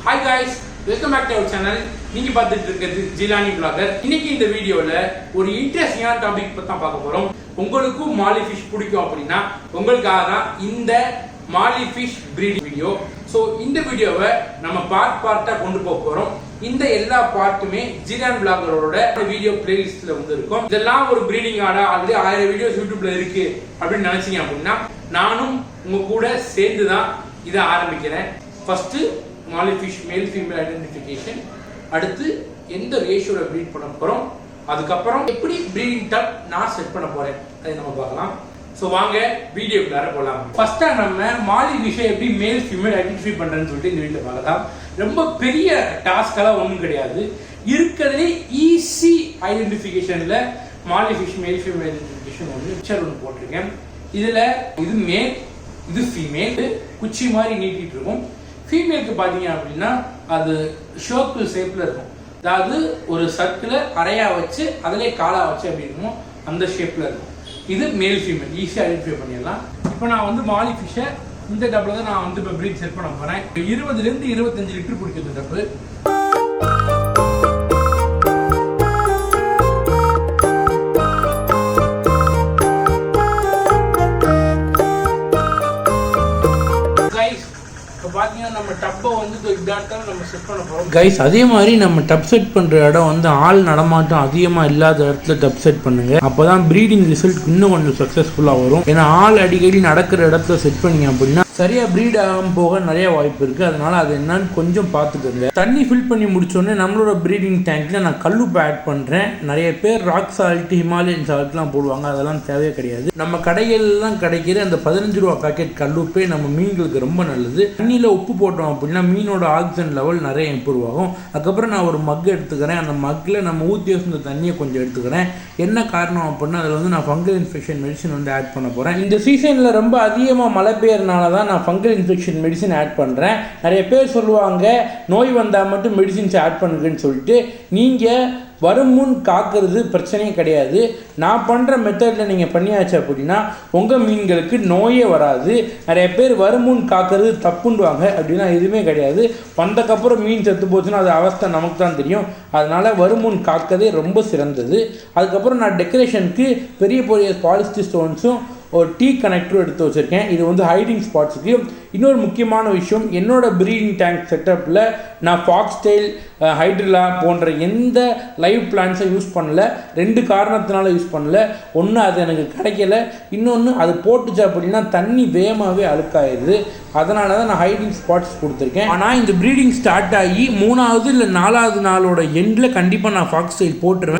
Hi guys, welcome back to our channel. நீங்க பார்த்துட்டு இருக்கிறது ஜிலானி vlogger. இன்னைக்கு இந்த வீடியோல ஒரு இன்ட்ரஸ்டிங்கான டாபிக் பத்தி தான் பார்க்க போறோம். உங்களுக்கும் மாலி ஃபிஷ் பிடிக்கும் அப்படினா உங்களுக்காக தான் இந்த மாலி ஃபிஷ் பிரீடிங் வீடியோ. சோ இந்த வீடியோவை நம்ம பார்ட்டா கொண்டு போக போறோம். இந்த எல்லா பார்ட்டுமே ஜிலான் vloggerோட வீடியோ பிளேலிஸ்ட்ல வந்து இருக்கும். இதெல்லாம் ஒரு பிரீடிங் ஆடா ஆல்ரெடி 1000 வீடியோஸ் யூடியூப்ல இருக்கு அப்படின்னு நினைச்சீங்க அப்படின்னா நானும் உங்க கூட சேர்ந்து தான் இதை ஆரம்பிக்கிறேன். ஃபர்ஸ்ட் மாலி ஃபிஷ் மேல் ஃபீமேல் ஐடென்டிஃபிகேஷன், அடுத்து எந்த ரேஷியோல ப்ரீட் பண்ண போறோம், அதுக்கப்புறம் எப்படி ப்ரீடிங் டப் நான் செட் பண்ண போறேன் அதை நம்ம பார்க்கலாம். ஸோ வாங்க வீடியோக்குள்ளார போகலாம். ஃபர்ஸ்டா நம்ம மாலி ஃபிஷ்ஷை எப்படி மேல் ஃபீமேல் ஐடென்டிஃபை பண்றேன்னு சொல்லிட்டு இந்த வீடியோ பார்க்கலாம். ரொம்ப பெரிய டாஸ்கெல்லாம் ஒன்றும் கிடையாது. இருக்கிறதுலே ஈஸி ஐடென்டிஃபிகேஷன்ல மாலி ஃபிஷ் மேல் ஃபீமேல் ஐடென்டிஃபிகேஷன் ஒன்று போட்டிருக்கேன். இதுல இது மேல், இது ஃபீமேல், குச்சி மாதிரி நீட்டிட்டு இருக்கும். ஃபீமேலுக்கு பார்த்தீங்க அப்படின்னா அது ஷோக்கிள் ஷேப்ல இருக்கும். அதாவது ஒரு சர்க்கிளை அரையா வச்சு அதிலே காலா வச்சு அப்படி இருக்கும், அந்த ஷேப்ல இருக்கும். இது மேல் ஃபீமேல் ஈஸியாக ஐடென்டிஃபை பண்ணிடலாம். இப்போ நான் வந்து மாலி ஃபிஷ்ஷை இந்த டப்பில் தான் நான் வந்து இப்போ ப்ரீட் செட் பண்ண போறேன். 20 to 25 லிட்டர் பிடிக்கிறது டப்பு. கைஸ் அதே மாதிரி நம்ம டப் செட் பண்ற இடம் வந்து ஆள் நடமாட்டம் அதிகமா இல்லாத இடத்துல டப் செட் பண்ணுங்க. அப்பதான் ப்ரீடிங் ரிசல்ட் இன்னும் கொஞ்சம் சக்சஸ்ஃபுல்லா வரும். ஏன்னா ஆள் அடிக்கடி நடக்கிற இடத்துல செட் பண்ணீங்க அப்படின்னா சரியா ப்ரீட் ஆகாம போக நிறைய வாய்ப்பு இருக்கு. அதனால அது என்னன்னு கொஞ்சம் பார்த்துக்கோங்க. தண்ணி ஃபில் பண்ணி முடிச்சோடனே நம்மளோட ப்ரீடிங் டேங்க்ல நான் கல்லுப்பு ஆட் பண்றேன். நிறைய பேர் ராக் சால்ட், ஹிமாலயன் சால்ட்லாம் போடுவாங்க. அதெல்லாம் தேவையே கிடையாது. நம்ம கடைகள்லாம் கிடைக்கிற அந்த 15 ரூபா பாக்கெட் கல்லுப்பே நம்ம மீன்களுக்கு ரொம்ப நல்லது. தண்ணியில உப்பு போட்டோம் அப்படின்னா மீனோட ஆக்சிஜன் லெவல் நிறைய இம்ப்ரூவ் ஆகும். அதுக்கப்புறம் நான் ஒரு மக் எடுத்துக்கிறேன். அந்த மக்கில் நம்ம ஊற்றி வச்சிருந்த தண்ணியை கொஞ்சம் எடுத்துக்கிறேன். என்ன காரணம் அப்படின்னா அதில் வந்து நான் ஃபங்கல் இன்ஃபெக்ஷன் மெடிசன் வந்து ஆட் பண்ண போகிறேன். இந்த சீசனில் ரொம்ப அதிகமாக மழை பெய்யறதுனால தான் நான் ஃபங்கல் இன்ஃபெக்ஷன் மெடிசன் ஆட் பண்ணுறேன். நிறைய பேர் சொல்லுவாங்க நோய் வந்தால் மட்டும் மெடிசின்ஸ் ஆட் பண்ணுங்கன்னு சொல்லிட்டு. நீங்கள் வருமுன் காக்கிறது பிரச்சனையே கிடையாது. நான் பண்ணுற மெத்தடில் நீங்கள் பண்ணியாச்சு அப்படின்னா உங்கள் மீன்களுக்கு நோயே வராது. நிறைய பேர் வருமுன் காக்கிறது தப்புண்டுவாங்க. அப்படின்னா எதுவுமே கிடையாது. வந்தக்கப்புறம் மீன் செத்து போச்சுன்னா அது அவஸ்தை நமக்கு தான் தெரியும். அதனால் வருமுன் காக்கதே ரொம்ப சிறந்தது. அதுக்கப்புறம் நான் டெக்கரேஷனுக்கு பெரிய பெரிய பாலிஸ்டிக் ஸ்டோன்ஸும் ஒரு டீ கனெக்டரும் எடுத்து வச்சுருக்கேன். இது வந்து ஹைடிங் ஸ்பாட்ஸுக்கு. இன்னொரு முக்கியமான விஷயம், என்னோட ப்ரீடிங் டேங்க் செட்டப்பில் நான் ஃபாக்ஸ் டெயில், ஹைட்ரிலா போன்ற எந்த லைவ் பிளான்ஸை யூஸ் பண்ணல. 2 காரணத்தினால யூஸ் பண்ணல. ஒன்று அது எனக்கு கிடைக்கல, இன்னொன்று அது போட்டுச்சு அப்படின்னா தண்ணி வேகமாகவே அழுக்காயிருது. அதனால தான் நான் ஹைடிங் ஸ்பாட்ஸ் கொடுத்துருக்கேன். ஆனால் இந்த ப்ரீடிங் ஸ்டார்ட் ஆகி 3வது இல்லை 4வது நாளோட எண்டில் கண்டிப்பாக நான் ஃபாக்ஸ் டெயில் போட்டுருவேன்.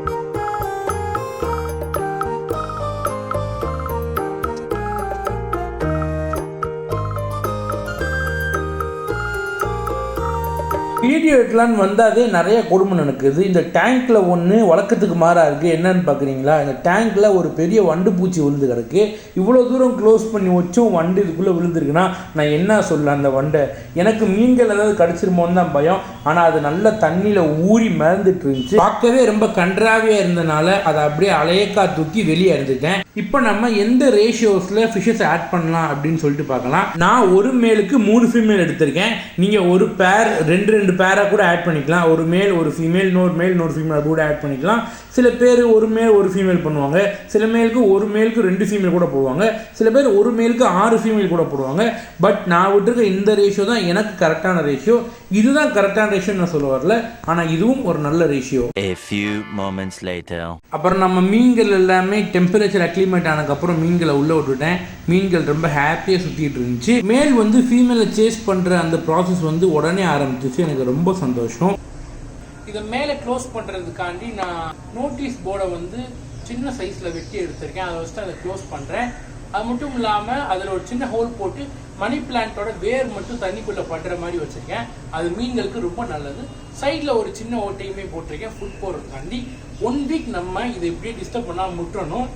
வீடியோ எடுக்கலான்னு வந்தாதே நிறைய கொடுமை நடக்குது. இந்த டேங்க்கில் ஒன்று வழக்கத்துக்கு மாறாக இருக்குது. என்னன்னு பார்க்குறீங்களா? இந்த டேங்க்கில் ஒரு பெரிய வண்டு பூச்சி விழுந்து கிடக்கு. இவ்வளோ தூரம் க்ளோஸ் பண்ணி வச்சும் வண்டு இதுக்குள்ளே விழுந்துருக்குன்னா நான் என்ன சொல்ல அந்த வண்டை? எனக்கு மீன்கள் ஏதாவது கடிச்சிருமோன்னு தான் பயம். ஆனால் அது நல்ல தண்ணியில் ஊறி மிதந்துட்டு இருந்துச்சு. பார்க்கவே ரொம்ப கன்றாவியாக இருந்தனால அதை அப்படியே அலையக்கா தூக்கி வெளியே இருந்துட்டேன். இப்போ நம்ம எந்த ரேஷியோஸில் ஃபிஷ்ஷஸ் ஆட் பண்ணலாம் அப்படின்னு சொல்லிட்டு பார்க்கலாம். நான் ஒரு மேலுக்கு 3 ஃபீமேல் எடுத்திருக்கேன். நீங்கள் ஒரு பேர் 2 பேராக கூட ஆட் பண்ணிக்கலாம். ஒரு மேல் ஒரு ஃபீமேல், இன்னொரு மேல் இன்னொரு ஃபீமேல் கூட ஆட் பண்ணிக்கலாம். சில பேர் ஒரு மேல் ஒரு ஃபீமேல் பண்ணுவாங்க. சில மேலுக்கு ஒரு மேலுக்கு 2 ஃபீமேல் கூட போடுவாங்க. சில பேர் ஒரு மேலுக்கு 6 ஃபீமேல் கூட போடுவாங்க. பட் நான் விட்டுருக்க இந்த ரேஷியோ தான் எனக்கு கரெக்டான ரேஷியோ. இதுதான் கரெக்டான ரேஷியோ நான் சொல்ல வரல, ஆனால் இதுவும் ஒரு நல்ல ரேஷியோ. அப்புறம் நம்ம மீன்கள் எல்லாமே டெம்பரேச்சர் அக்ளிமேட் ஆனதுக்கப்புறம் மீன்களை உள்ள விட்டுட்டேன். மீன்கள் ரொம்ப ஹாப்பியாக சுற்றிட்டு இருந்துச்சு. மேல் வந்து ஃபீமேலை சேஸ் பண்ணுற அந்த ப்ராசஸ் வந்து உடனே ஆரம்பிச்சிச்சு. எனக்கு ரொம்ப சந்தோஷம். இதை மேலே க்ளோஸ் பண்ணுறதுக்காண்டி நான் நோட்டீஸ் போர்டை வந்து சின்ன சைஸில் வெட்டி எடுத்திருக்கேன். அதை வச்சுட்டு அதை க்ளோஸ் பண்ணுறேன். அது மட்டும் இல்லாமல் அதில் ஒரு சின்ன ஹோல் போட்டு மணி பிளான்ட்டோட வேர் மட்டும் தண்ணிக்குள்ளே படுற மாதிரி வச்சுருக்கேன். அது மீன்களுக்கு ரொம்ப நல்லது. சைடில் ஒரு சின்ன ஓட்டையுமே போட்டிருக்கேன் ஃபுட் போடுறதுக்காண்டி. 1 வீக் நம்ம இதை இப்படியே டிஸ்டர்ப் பண்ணால் முட்டணும்.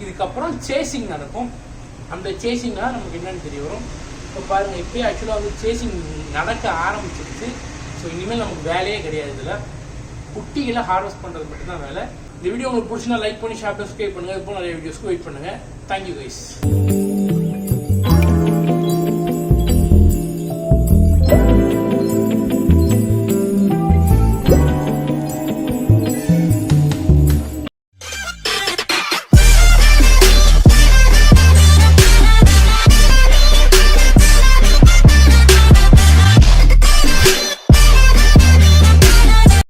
இதுக்கப்புறம் சேசிங் நடக்கும். அந்த சேசிங்னா நமக்கு என்னன்னு தெரிய வரும். இப்போ பாருங்கள், இப்போயே ஆக்சுவலாக வந்து சேசிங் நடக்க ஆரம்பிச்சிருச்சு. ஸோ இனிமேல் நமக்கு வேலையே கிடையாது. இதில் குட்டிகளை ஹார்வெஸ்ட் பண்ணுறது மட்டும்தான் வேலை. இந்த வீடியோ உங்களுக்கு பிடிச்சினா லைக் பண்ணி ஷேர் சப்ஸ்கிரைப் பண்ணுங்கள். இப்போ நிறைய வீடியோஸ்க்கு வெயிட் பண்ணுங்கள். Thank you guys.